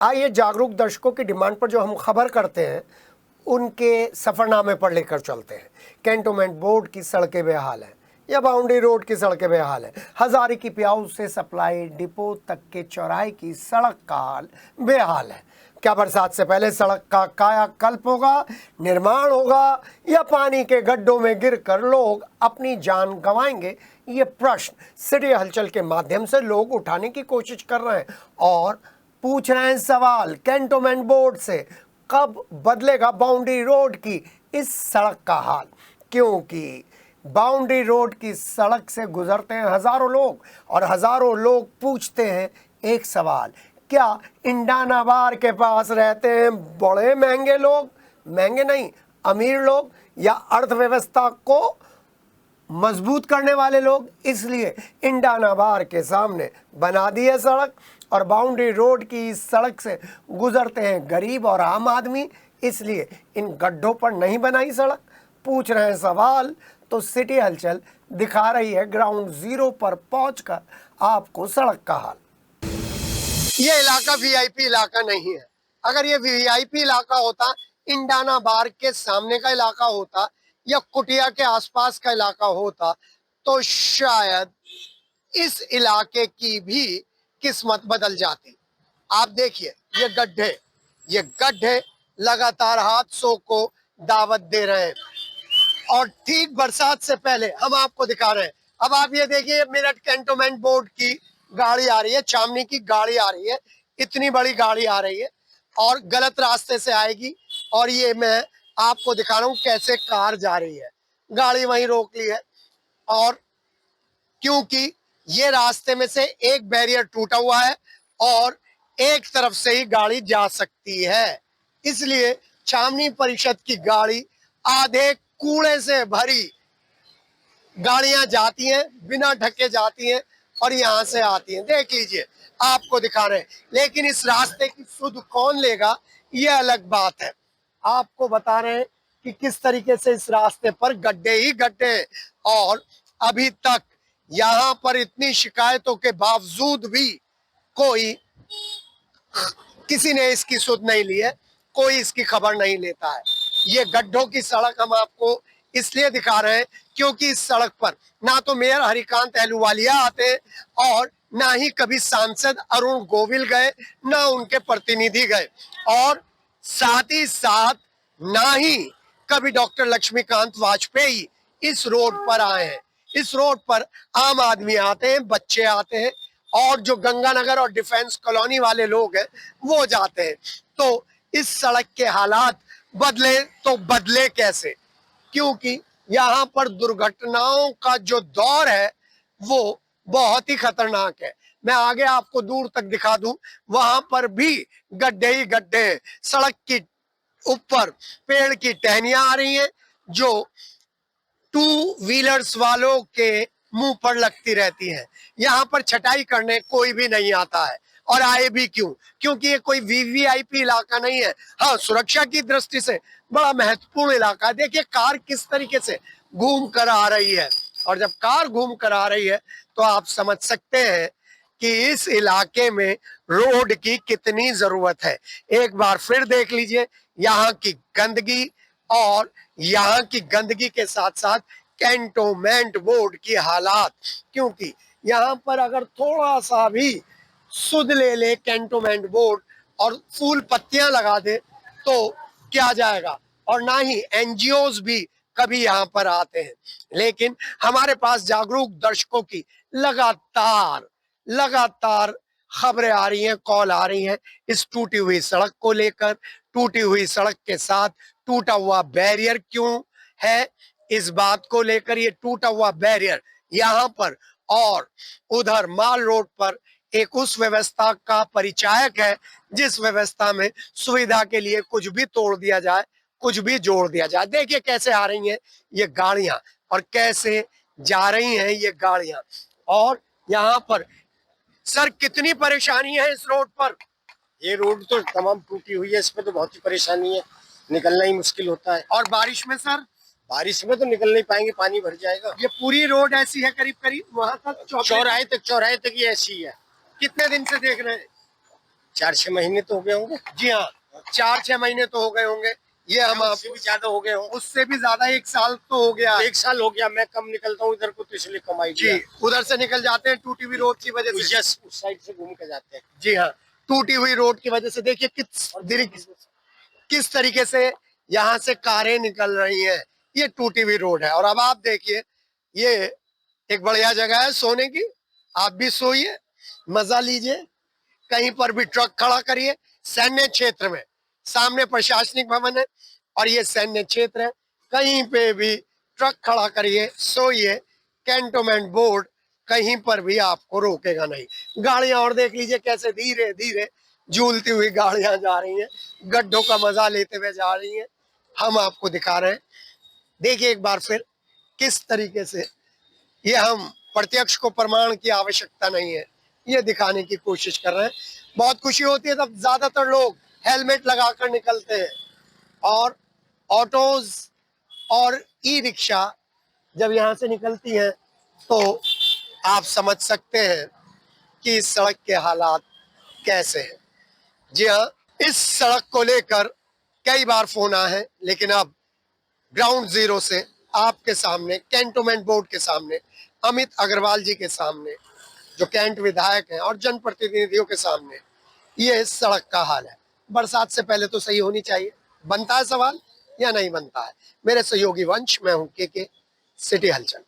आइए जागरूक दर्शकों की डिमांड पर जो हम खबर करते हैं उनके सफ़रनामे पर लेकर चलते हैं। कैंटोनमेंट बोर्ड की सड़कें बेहाल हैं या बाउंड्री रोड की सड़कें बेहाल हैं। हजारी की प्याऊ से सप्लाई डिपो तक के चौराहे की सड़क का हाल बेहाल है। क्या बरसात से पहले सड़क का कायाकल्प होगा, निर्माण होगा या पानी के गड्ढों में गिरकर लोग अपनी जान गंवाएंगे? ये प्रश्न सिटी हलचल के माध्यम से लोग उठाने की कोशिश कर रहे हैं और पूछ रहे हैं सवाल कैंटोनमेंट बोर्ड से, कब बदलेगा बाउंड्री रोड की इस सड़क का हाल? क्योंकि बाउंड्री रोड की सड़क से गुजरते हैं हजारों लोग और हजारों लोग पूछते हैं एक सवाल, क्या इंडानाबार के पास रहते हैं बड़े महंगे लोग, महंगे नहीं अमीर लोग, या अर्थव्यवस्था को मजबूत करने वाले लोग? इसलिए इंडानाबार के सामने बना दी है सड़क और बाउंड्री रोड की इस सड़क से गुजरते हैं गरीब और आम आदमी, इसलिए इन गड्ढों पर नहीं बनाई सड़क। पूछ रहे हैं सवाल तो सिटी हलचल दिखा रही है ग्राउंड जीरो पर पहुंचकर आपको सड़क का हाल। ये इलाका वीआईपी इलाका नहीं है। अगर ये वीआईपी इलाका होता, इंडानाबार के सामने का इलाका होता या कुटिया के आसपास का इलाका होता, तो शायद इस इलाके की भी किस्मत बदल जाती। आप देखिए ये गड्ढे लगातार हादसों को दावत दे रहे हैं और ठीक बरसात से पहले हम आपको दिखा रहे हैं। अब आप ये देखिए, मेरठ कैंटोनमेंट बोर्ड की गाड़ी आ रही है, छावनी की गाड़ी आ रही है, इतनी बड़ी गाड़ी आ रही है और गलत रास्ते से आएगी। और ये मैं आपको दिखा रहा हूँ कैसे कार जा रही है, गाड़ी वहीं रोक ली है। और क्योंकि ये रास्ते में से एक बैरियर टूटा हुआ है और एक तरफ से ही गाड़ी जा सकती है, इसलिए छावनी परिषद की गाड़ी आधे कूड़े से भरी गाड़ियां जाती हैं, बिना ढके जाती हैं और यहां से आती हैं। देख लीजिए, आपको दिखा रहे हैं। लेकिन इस रास्ते की सुध कौन लेगा, ये अलग बात है। आपको बता रहे हैं कि किस तरीके से इस रास्ते पर गड्ढे ही गड्ढे हैं और अभी तक यहाँ पर इतनी शिकायतों के बावजूद भी किसी ने इसकी सुध नहीं ली है, कोई इसकी खबर नहीं लेता है। ये गड्ढों की सड़क हम आपको इसलिए दिखा रहे हैं क्योंकि इस सड़क पर ना तो मेयर हरिकांत अहलूवालिया आते हैं और ना ही कभी सांसद अरुण गोविल गए, ना उनके प्रतिनिधि गए, और साथ ही साथ ना ही कभी डॉक्टर लक्ष्मीकांत वाजपेयी इस रोड पर आए हैं। इस रोड पर आम आदमी आते हैं, बच्चे आते हैं और जो गंगानगर और डिफेंस कॉलोनी वाले लोग हैं वो जाते हैं। तो इस सड़क के हालात बदले तो बदले कैसे, क्योंकि यहाँ पर दुर्घटनाओं का जो दौर है वो बहुत ही खतरनाक है। मैं आगे आपको दूर तक दिखा दूं, वहां पर भी गड्ढे ही गड्ढे हैं। सड़क की ऊपर पेड़ की टहनियां आ रही हैं जो टू व्हीलर्स वालों के मुंह पर लगती रहती है। यहाँ पर छटाई करने कोई भी नहीं आता है, और आए भी क्यों, क्योंकि ये कोई वीवीआईपी इलाका नहीं है। हाँ, सुरक्षा की दृष्टि से बड़ा महत्वपूर्ण इलाका है। देखिए कार किस तरीके से घूम कर आ रही है, और जब कार घूम कर आ रही है तो आप समझ सकते हैं कि इस इलाके में रोड की कितनी जरूरत है। एक बार फिर देख लीजिए यहाँ की गंदगी, और यहाँ की गंदगी के साथ साथ कैंटोनमेंट बोर्ड की हालात। क्योंकि यहाँ पर अगर थोड़ा सा भी सुध ले ले कैंटोनमेंट बोर्ड और फूल पत्तियां लगा दे तो क्या जाएगा, और ना ही एनजीओज भी कभी यहाँ पर आते हैं। लेकिन हमारे पास जागरूक दर्शकों की लगातार खबरें आ रही हैं, कॉल आ रही हैं इस टूटी हुई सड़क को लेकर। टूटी हुई सड़क के साथ टूटा हुआ बैरियर क्यों है, इस बात को लेकर। ये टूटा हुआ बैरियर यहाँ पर और उधर माल रोड पर एक उस व्यवस्था का परिचायक है जिस व्यवस्था में सुविधा के लिए कुछ भी तोड़ दिया जाए, कुछ भी जोड़ दिया जाए। देखिए कैसे आ रही हैं ये गाड़ियां और कैसे जा रही हैं ये गाड़ियां, और यहाँ पर सर कितनी परेशानी है इस रोड पर। ये रोड तो तमाम टूटी हुई है, इसमें तो बहुत ही परेशानी है, निकलना ही मुश्किल होता है। और बारिश में सर, बारिश में तो निकल नहीं पाएंगे, पानी भर जाएगा। ये पूरी रोड ऐसी है करीब करीब वहां तक चौराहे तक ही ऐसी है। कितने दिन से देख रहे हैं? 4-6 महीने तो हो गए होंगे। जी हाँ, 4-6 महीने तो हो गए होंगे। ये हम उससे भी ज्यादा हो गए हों। उससे भी ज्यादा 1 साल तो हो गया। 1 साल हो गया, मैं कम निकलता हूँ इधर को तो इसलिए कम जी, आइडिया। उधर से निकल जाते हैं टूटी हुई रोड की वजह से। यस, उस साइड से घूम के जाते हैं। जी हाँ, टूटी हुई रोड की वजह से देखिए किस तरीके से यहाँ से कारें निकल रही हैं। ये टूटी हुई रोड है और अब आप देखिए ये एक बढ़िया जगह है सोने की। आप भी सोइए, मजा लीजिए, कहीं पर भी ट्रक खड़ा करिए। सैन्य क्षेत्र में सामने प्रशासनिक भवन है और ये सैन्य क्षेत्र है। कहीं पे भी ट्रक खड़ा करिए, सोइए, कैंटोनमेंट बोर्ड कहीं पर भी आपको रोकेगा नहीं। गाड़ियां और देख लीजिए कैसे धीरे धीरे झूलती हुई गाड़ियां जा रही हैं, गड्ढों का मजा लेते हुए जा रही हैं। हम आपको दिखा रहे हैं, देखिए एक बार फिर किस तरीके से ये हम प्रत्यक्ष को प्रमाण की आवश्यकता नहीं है, ये दिखाने की कोशिश कर रहे हैं। बहुत खुशी होती है तब ज्यादातर लोग हेलमेट लगाकर निकलते हैं और ऑटोज और ई रिक्शा जब यहाँ से निकलती हैं तो आप समझ सकते हैं कि इस सड़क के हालात कैसे हैं। जी हाँ, इस सड़क को लेकर कई बार फोन आए हैं, लेकिन अब ग्राउंड जीरो से आपके सामने, कैंटोनमेंट बोर्ड के सामने, अमित अग्रवाल जी के सामने, जो कैंट विधायक हैं, और जनप्रतिनिधियों के सामने ये इस सड़क का हाल है। बरसात से पहले तो सही होनी चाहिए। बनता है सवाल या नहीं बनता है? मेरे सहयोगी वंश, मैं हूं के सिटी हलचल।